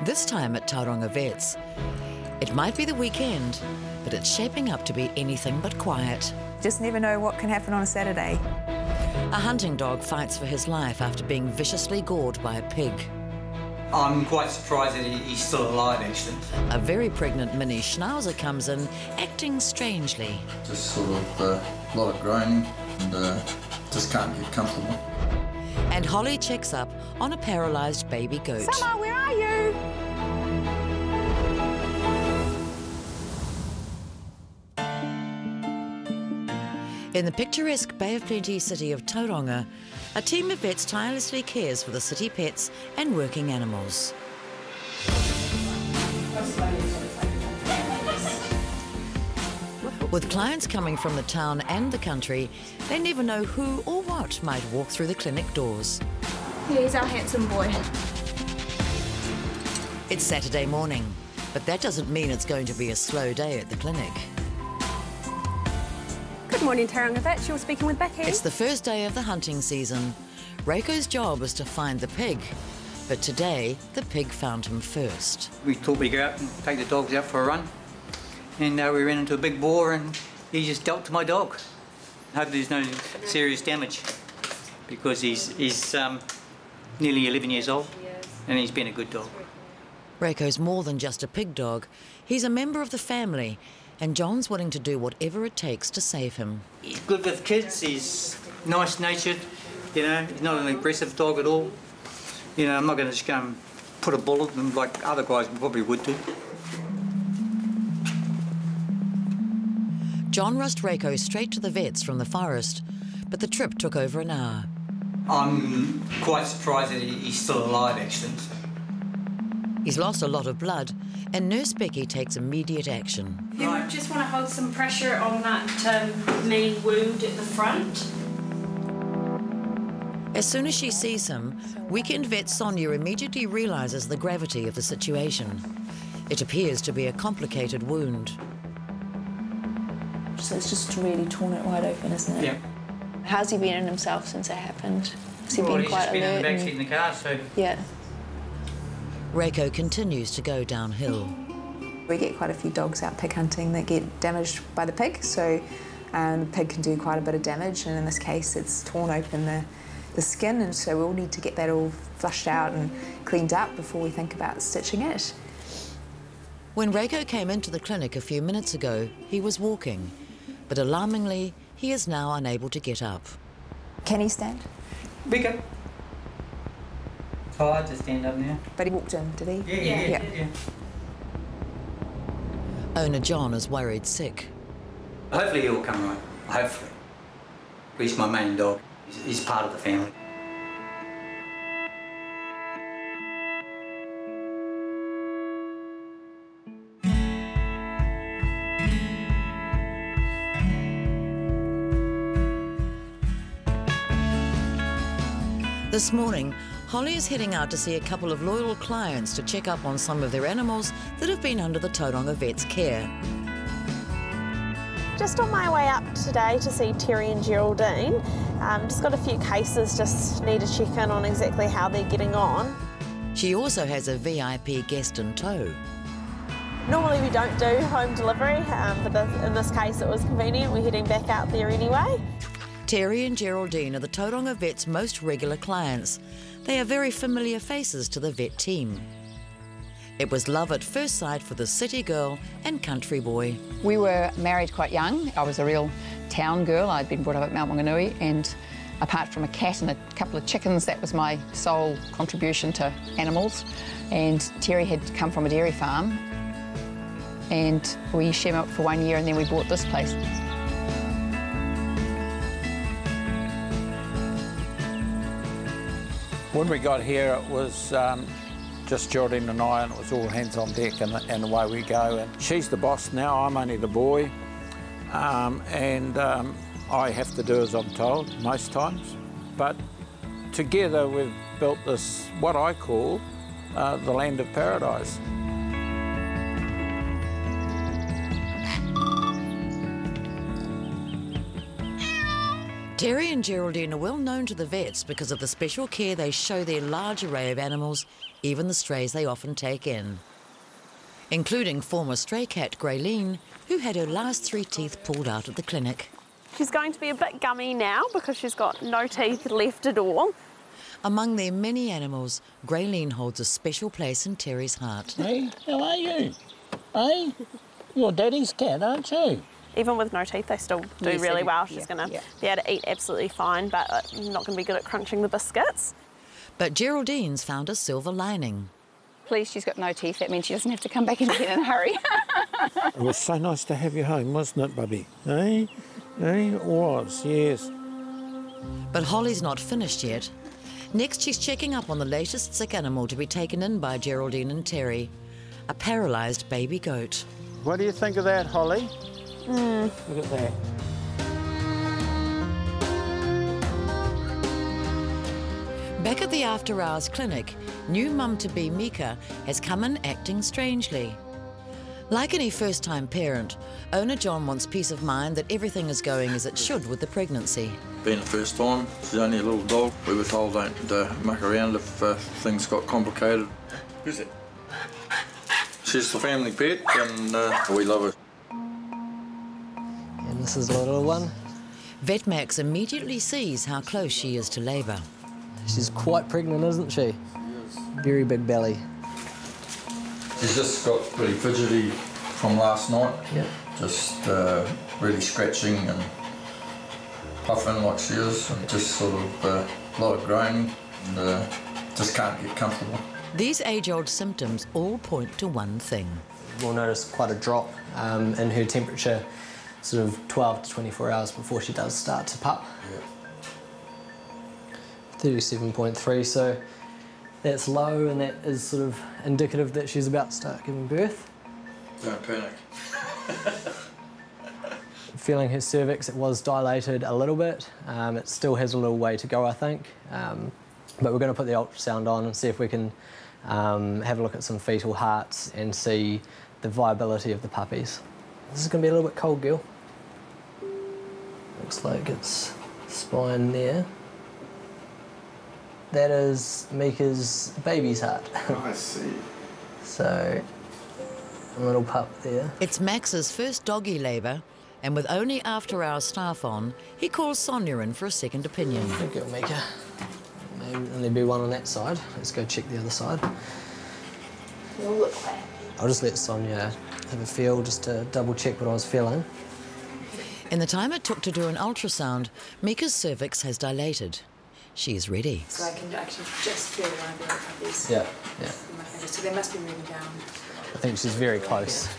This time at Tauranga Vets, it might be the weekend, but it's shaping up to be anything but quiet. Just never know what can happen on a Saturday. A hunting dog fights for his life after being viciously gored by a pig. I'm quite surprised that he's still alive, actually. A very pregnant mini schnauzer comes in, acting strangely. Just sort of a lot of groaning and just can't get comfortable. And Holly checks up on a paralysed baby goat. Summer, where are you? In the picturesque Bay of Plenty city of Tauranga, a team of vets tirelessly cares for the city pets and working animals. With clients coming from the town and the country, they never know who or what might walk through the clinic doors. Yeah, he's our handsome boy. It's Saturday morning, but that doesn't mean it's going to be a slow day at the clinic. Good morning, Tauranga Vets. You're speaking with Becky. It's the first day of the hunting season. Reiko's job is to find the pig, but today the pig found him first. We thought we'd go out and take the dogs out for a run, and we ran into a big boar and he just dealt to my dog. Hope there's no serious damage, because he's nearly 11 years old and he's been a good dog. Reiko's more than just a pig dog. He's a member of the family, and John's willing to do whatever it takes to save him. He's good with kids, he's nice-natured, you know, he's not an aggressive dog at all. You know, I'm not going to just go and put a bullet in him like other guys probably would do. John rushed Reiko straight to the vets from the forest, but the trip took over an hour. I'm quite surprised that he's still alive, actually. He's lost a lot of blood, and Nurse Becky takes immediate action. You just want to hold some pressure on that main wound at the front. As soon as she sees him, weekend vet Sonia immediately realises the gravity of the situation. It appears to be a complicated wound. So it's just really torn it wide open, isn't it? Yeah. How's he been in himself since it happened? Has he been He's quite just been in alert? the backseat in the car, so... Yeah. Reiko continues to go downhill. We get quite a few dogs out pig hunting that get damaged by the pig, so the pig can do quite a bit of damage, and in this case it's torn open the skin, and so we'll need to get that all flushed out and cleaned up before we think about stitching it. When Reiko came into the clinic a few minutes ago, he was walking, but alarmingly, he is now unable to get up. Can he stand? Bigger. Oh, I just stand up now. But he walked in, did he? Yeah. Owner John is worried sick. Hopefully he'll come right. Hopefully. He's my main dog. He's part of the family. This morning, Holly is heading out to see a couple of loyal clients to check up on some of their animals that have been under the Tauranga Vets' care. Just on my way up today to see Terry and Geraldine. Just got a few cases, just need to check in on exactly how they're getting on. She also has a VIP guest in tow. Normally we don't do home delivery, but in this case it was convenient. We're heading back out there anyway. Terry and Geraldine are the Tauranga Vets' most regular clients. They are very familiar faces to the vet team. It was love at first sight for the city girl and country boy. We were married quite young. I was a real town girl. I'd been brought up at Mount Maunganui, and apart from a cat and a couple of chickens, that was my sole contribution to animals. And Terry had come from a dairy farm, and we shared milk for 1 year, and then we bought this place. When we got here, it was just Geraldine and I, and it was all hands on deck, and away we go. And she's the boss now, I'm only the boy, and I have to do as I'm told most times. But together we've built this, what I call, the land of paradise. Terry and Geraldine are well known to the vets because of the special care they show their large array of animals, even the strays they often take in, including former stray cat Grayleen, who had her last 3 teeth pulled out at the clinic. She's going to be a bit gummy now because she's got no teeth left at all. Among their many animals, Grayleen holds a special place in Terry's heart. Hey, how are you? Hey, you're Daddy's cat, aren't you? Even with no teeth, they still do really well. She's going to be able to eat absolutely fine, but not going to be good at crunching the biscuits. But Geraldine's found a silver lining. Please, she's got no teeth. That means she doesn't have to come back in again in a hurry. It was so nice to have you home, wasn't it, Bubby? Eh? Eh? It was, yes. But Holly's not finished yet. Next, she's checking up on the latest sick animal to be taken in by Geraldine and Terry, a paralysed baby goat. What do you think of that, Holly? Look at that. Back at the after-hours clinic, new mum-to-be Mika has come in acting strangely. Like any first-time parent, owner John wants peace of mind that everything is going as it should with the pregnancy. Being the first time, she's only a little dog. We were told don't muck around if things got complicated. Who's it? She's the family pet and we love her. And this is the little one. Vet Max immediately sees how close she is to labour. She's quite pregnant, isn't she? Very big belly. She's just got pretty fidgety from last night. Yeah. Just really scratching and puffing like she is, and just sort of a lot of groaning and just can't get comfortable. These age-old symptoms all point to one thing. We'll notice quite a drop in her temperature, sort of 12 to 24 hours before she does start to pup. Yeah. 37.3, so that's low, and that is sort of indicative that she's about to start giving birth. Don't panic. Feeling her cervix, it was dilated a little bit. It still has a little way to go, I think. But we're going to put the ultrasound on and see if we can have a look at some fetal hearts and see the viability of the puppies. This is going to be a little bit cold, girl. Looks like it's spine there. That is Mika's baby's heart. Oh, I see. So, a little pup there. It's Max's first doggy labour, and with only after-hours staff on, he calls Sonia in for a second opinion. Good girl, Mika. Maybe only be one on that side. Let's go check the other side. I'll just let Sonia have a feel just to double check what I was feeling. In the time it took to do an ultrasound, Mika's cervix has dilated. She is ready. So I can actually just feel one of the other puppies. Yeah, yeah. So they must be moving down. I think she's very close.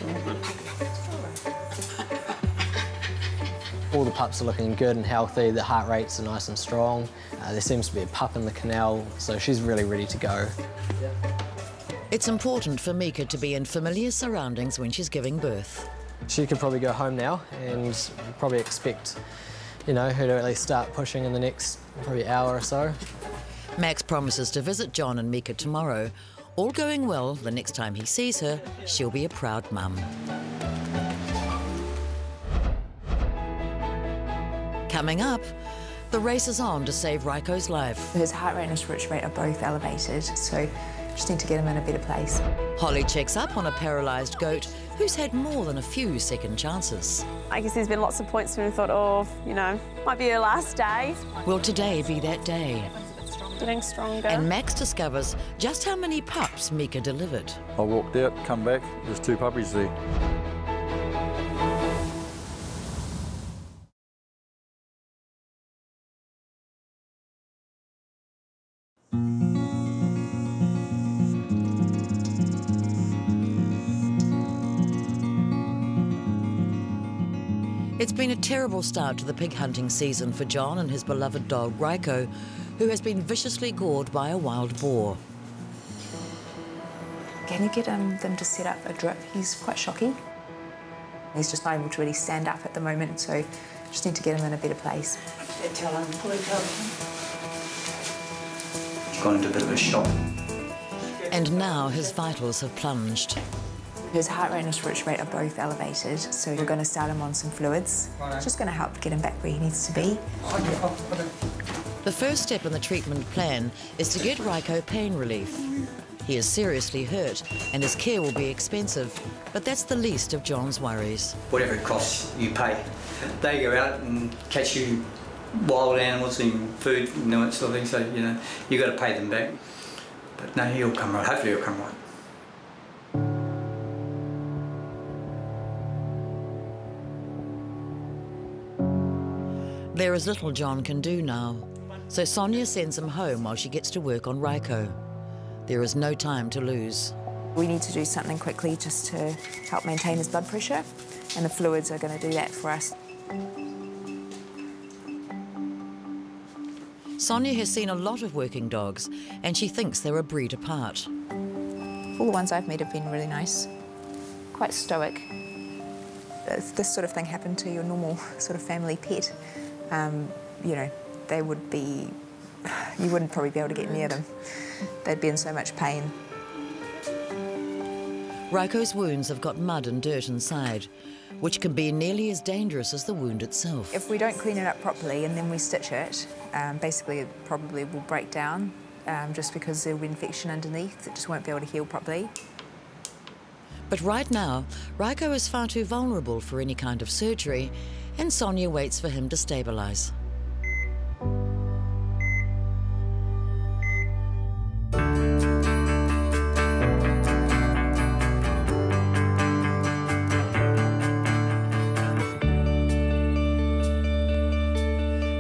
All the pups are looking good and healthy. The heart rates are nice and strong. There seems to be a pup in the canal, so she's really ready to go. It's important for Mika to be in familiar surroundings when she's giving birth. She could probably go home now, and probably expect, you know, her to at least start pushing in the next probably hour or so. Max promises to visit John and Mika tomorrow. All going well, the next time he sees her, she'll be a proud mum. Coming up, the race is on to save Raiko's life. His heart rate and his switch rate are both elevated, so just need to get him in a better place. Holly checks up on a paralysed goat who's had more than a few second chances. I guess there's been lots of points when we thought, oh, you know, might be her last day. Will today be that day? Getting stronger. And Max discovers just how many pups Mika delivered. I walked out, come back, there's 2 puppies there. It's been a terrible start to the pig hunting season for John and his beloved dog Raiko, who has been viciously gored by a wild boar. Can you get them to set up a drip? He's quite shocky. He's just not able to really stand up at the moment, so just need to get him in a better place. Tell him, He's gone into a bit of a shock. And now his vitals have plunged. His heart rate and his respiratory rate are both elevated, so we're going to start him on some fluids. It's just going to help get him back where he needs to be. The first step in the treatment plan is to get Ryko pain relief. He is seriously hurt and his care will be expensive, but that's the least of John's worries. Whatever it costs, you pay. They go out and catch you wild animals and food and that sort of thing, so, you know, you've got to pay them back. But no, he'll come right. Hopefully he'll come right. There is little John can do now, so Sonia sends him home while she gets to work on Ryko. There is no time to lose. We need to do something quickly just to help maintain his blood pressure, and the fluids are going to do that for us. Sonia has seen a lot of working dogs, and she thinks they're a breed apart. All the ones I've met have been really nice, quite stoic. If this sort of thing happened to your normal sort of family pet, you know, they would be, you wouldn't probably be able to get near them. They'd be in so much pain. Ryko's wounds have got mud and dirt inside, which can be nearly as dangerous as the wound itself. If we don't clean it up properly and then we stitch it, basically it probably will break down just because there'll be infection underneath. It just won't be able to heal properly. But right now, Ryko is far too vulnerable for any kind of surgery, and Sonia waits for him to stabilise.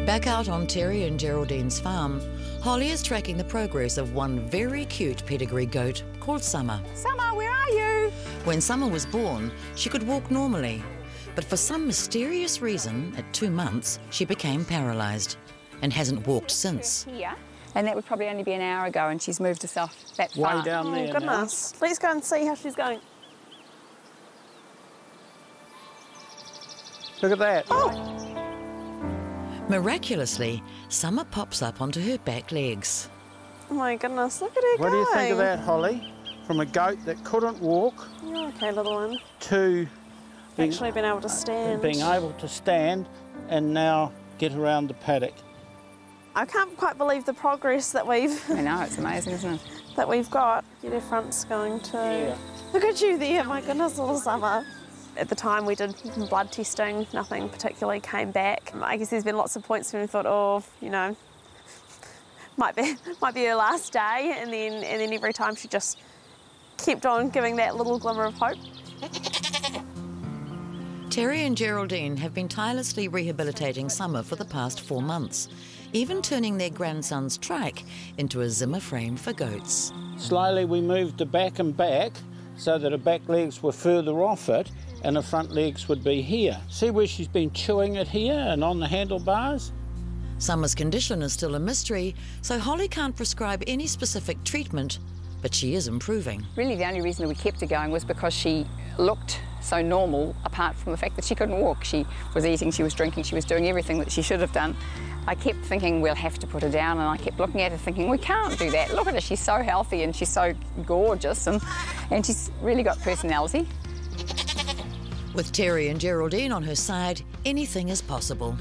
Back out on Terry and Geraldine's farm, Holly is tracking the progress of one very cute pedigree goat called Summer. Summer, where are you? When Summer was born, she could walk normally, but for some mysterious reason, at 2 months, she became paralysed and hasn't walked since. Here, and that would probably only be an hour ago, and she's moved herself that far. Way down there. Oh, goodness. Now. Let's go and see how she's going. Look at that. Oh. Miraculously, Summer pops up onto her back legs. Oh my goodness, look at her What going. do you think of that, Holly? From a goat that couldn't walk You're okay, little one. to Actually being able to stand. being able to stand and now get around the paddock. I can't quite believe the progress that we've... I know, it's amazing, isn't it? that we've got. Get her fronts going too. Yeah. Look at you there, my goodness, little Summer. At the time we did blood testing, nothing particularly came back. I guess there's been lots of points when we thought, oh, you know, might be her last day, and then every time she just kept on giving that little glimmer of hope. Terry and Geraldine have been tirelessly rehabilitating Summer for the past 4 months, even turning their grandson's trike into a Zimmer frame for goats. Slowly we moved the back and back so that her back legs were further off it and her front legs would be here. See where she's been chewing it here and on the handlebars? Summer's condition is still a mystery, so Holly can't prescribe any specific treatment, but she is improving. Really, the only reason that we kept her going was because she looked so normal, apart from the fact that she couldn't walk. She was eating, she was drinking, she was doing everything that she should have done. I kept thinking, we'll have to put her down, and I kept looking at her thinking, we can't do that. Look at her, she's so healthy and she's so gorgeous, and she's really got personality. With Terry and Geraldine on her side, anything is possible.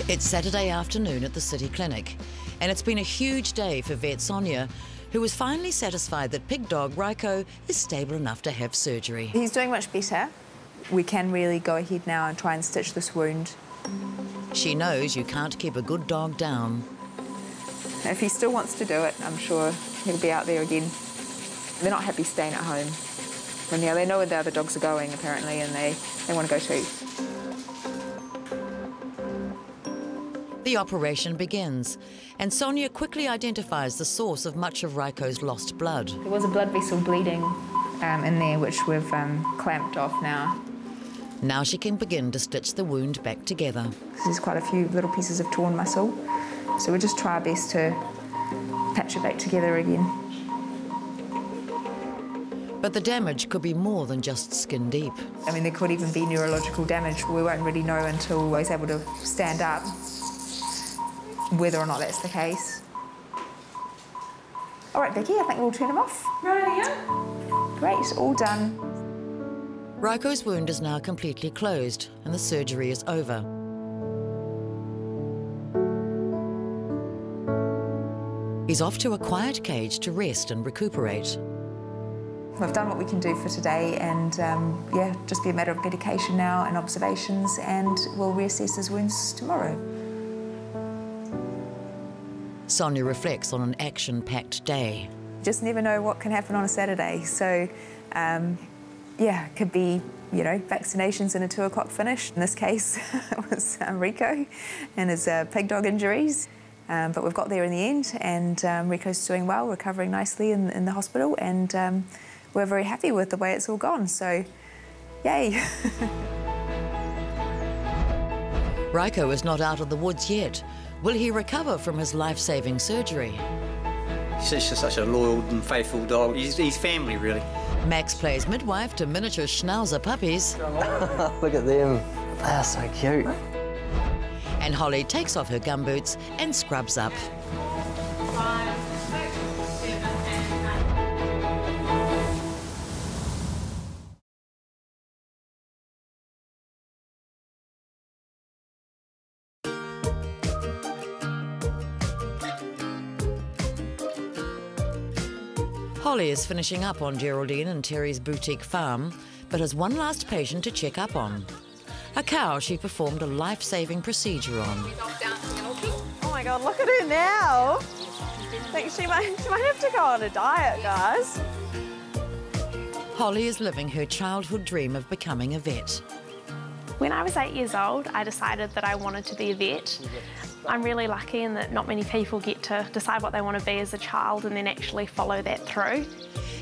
It's Saturday afternoon at the city clinic, and it's been a huge day for vet Sonia, who was finally satisfied that pig dog Ryko is stable enough to have surgery. He's doing much better. We can really go ahead now and try and stitch this wound. She knows you can't keep a good dog down. If he still wants to do it, I'm sure he'll be out there again. They're not happy staying at home. When they know where the other dogs are going, apparently, and they want to go too. The operation begins, and Sonia quickly identifies the source of much of Ryko's lost blood. There was a blood vessel bleeding in there, which we've clamped off now. Now she can begin to stitch the wound back together. There's quite a few little pieces of torn muscle, so we'll just try our best to patch it back together again. But the damage could be more than just skin deep. I mean, there could even be neurological damage. We won't really know until he's able to stand up whether or not that's the case. All right, Vicky, I think we'll turn him off. Rightio. Great, all done. Raiko's wound is now completely closed and the surgery is over. He's off to a quiet cage to rest and recuperate. We've done what we can do for today and, yeah, just be a matter of medication now and observations, and we'll reassess his wounds tomorrow. Sonia reflects on an action-packed day. Just never know what can happen on a Saturday. So, yeah, it could be, you know, vaccinations and a 2 o'clock finish. In this case, it was Rico and his pig dog injuries. But we've got there in the end, and Rico's doing well, recovering nicely in the hospital, and we're very happy with the way it's all gone, so yay. Raiko is not out of the woods yet. Will he recover from his life-saving surgery? He's just such a loyal and faithful dog. He's family, really. Max plays midwife to miniature schnauzer puppies. Look at them, they're so cute. And Holly takes off her gumboots and scrubs up. 5, 6, 7, and 8. Holly is finishing up on Geraldine and Terry's boutique farm, but has one last patient to check up on. A cow she performed a life-saving procedure on. Oh my God, look at her now. I think she might have to go on a diet, guys. Holly is living her childhood dream of becoming a vet. When I was 8 years old, I decided that I wanted to be a vet. I'm really lucky in that not many people get to decide what they want to be as a child and then actually follow that through.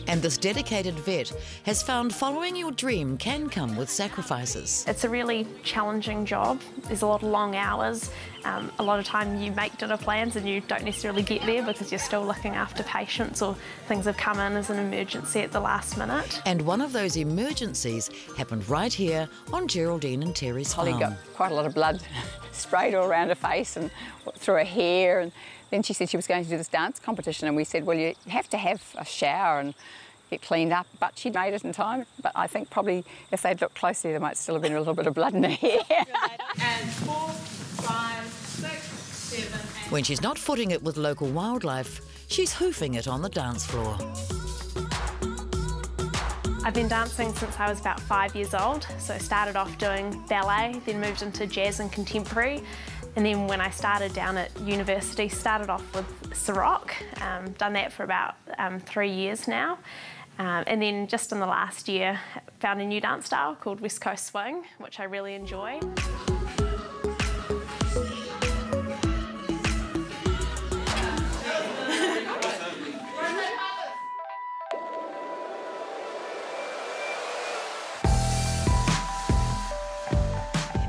And this dedicated vet has found following your dream can come with sacrifices. It's a really challenging job. There's a lot of long hours. A lot of time you make dinner plans and you don't necessarily get there because you're still looking after patients or things have come in as an emergency at the last minute. And one of those emergencies happened right here on Geraldine and Terry's farm. Holly got quite a lot of blood sprayed all around her face and through her hair, and then she said she was going to do this dance competition, and we said, well, you have to have a shower and get cleaned up, but she made it in time. But I think probably if they'd looked closely, there might still have been a little bit of blood in her hair. And 4, 5, 6, 7, 8. When she's not footing it with local wildlife, she's hoofing it on the dance floor. I've been dancing since I was about 5 years old, so I started off doing ballet, then moved into jazz and contemporary, and then when I started down at university, started off with Sarok, done that for about 3 years now, and then just in the last year found a new dance style called West Coast Swing, which I really enjoy.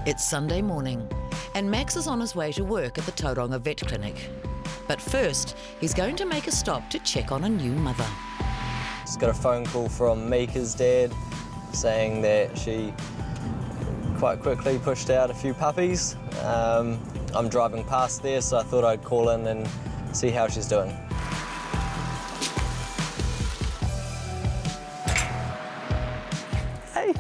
It's Sunday morning, and Max is on his way to work at the Tauranga Vet Clinic. But first, he's going to make a stop to check on a new mother. Just got a phone call from Mika's dad saying that she quite quickly pushed out a few puppies. I'm driving past there, so I thought I'd call in and see how she's doing. Hey,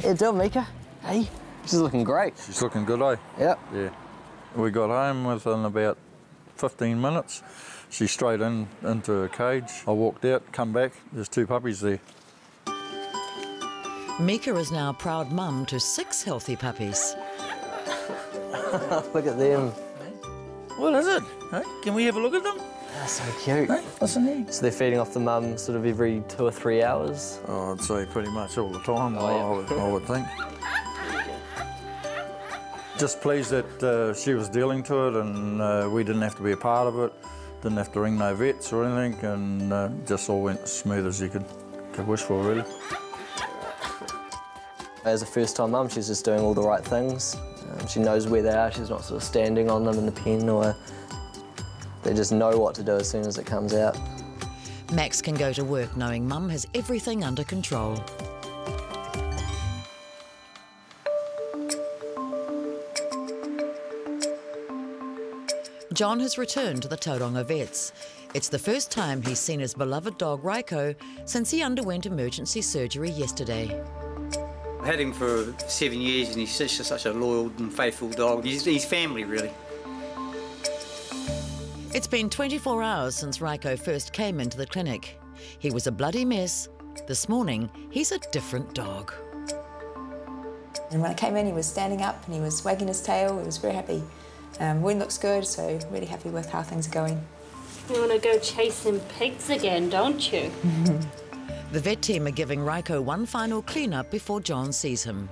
how you doing, Mika? Hey. She's looking great. She's looking good, eh? Yep. Yeah. We got home within about 15 minutes. She's straight into her cage. I walked out, come back, there's 2 puppies there. Mika is now a proud mum to 6 healthy puppies. Look at them. What is it? Hey, can we have a look at them? They're so cute. Hey, listen here. So they're feeding off the mum sort of every 2 or 3 hours? Oh, I'd say pretty much all the time, Oh, yeah. I would think. Just pleased that she was dealing to it and we didn't have to be a part of it, didn't have to ring no vets or anything, and just all went as smooth as you could wish for, really. As a first-time mum, she's just doing all the right things. She knows where they are, she's not sort of standing on them in the pen, or they just know what to do as soon as it comes out. Max can go to work knowing Mum has everything under control. John has returned to the Tauranga Vets. It's the first time he's seen his beloved dog Raiko since he underwent emergency surgery yesterday. I've had him for 7 years and he's such a loyal and faithful dog. He's family, really. It's been 24 hours since Raiko first came into the clinic. He was a bloody mess. This morning, he's a different dog. And when I came in, he was standing up and he was wagging his tail. He was very happy. Wound looks good, so really happy with how things are going. You want to go chasing pigs again, don't you? The vet team are giving Raiko one final clean-up before John sees him.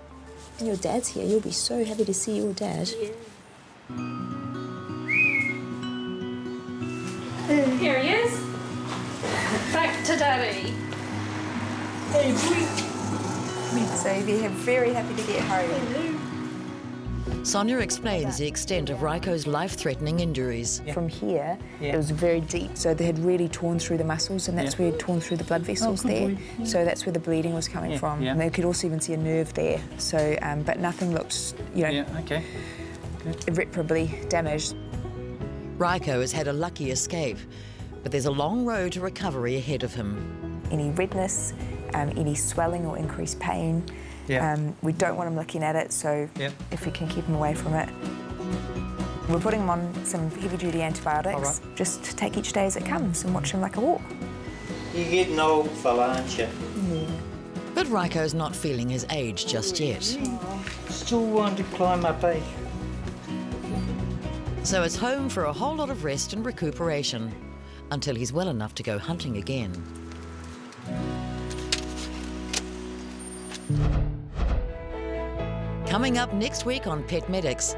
Your dad's here. You'll be so happy to see your dad. Yeah. Here he is. Back to Daddy. So you'll be very happy to get home. Sonia explains the extent of Raiko's life-threatening injuries. From here, it was very deep, so they had really torn through the muscles, and that's where it had torn through the blood vessels there. So that's where the bleeding was coming from. And they could also even see a nerve there. So, but nothing looked, irreparably damaged. Raiko has had a lucky escape, but there's a long road to recovery ahead of him. Any redness, any swelling or increased pain. We don't want him looking at it, so if we can keep him away from it. We're putting him on some heavy-duty antibiotics, just to take each day as it comes and watch him like a walk. You're getting old, fella, aren't you? Yeah. But Raiko's not feeling his age just yet. Still want to climb up, eh? So it's home for a whole lot of rest and recuperation, until he's well enough to go hunting again. Coming up next week on Pet Medics,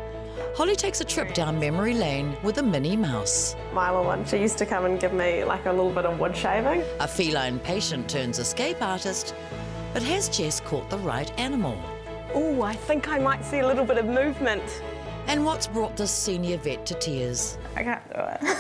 Holly takes a trip down memory lane with a Minnie Mouse. My little one, she used to come and give me like a little bit of wood shaving. A feline patient turns escape artist, but has Jess caught the right animal? Oh, I think I might see a little bit of movement. And what's brought this senior vet to tears? I can't do it.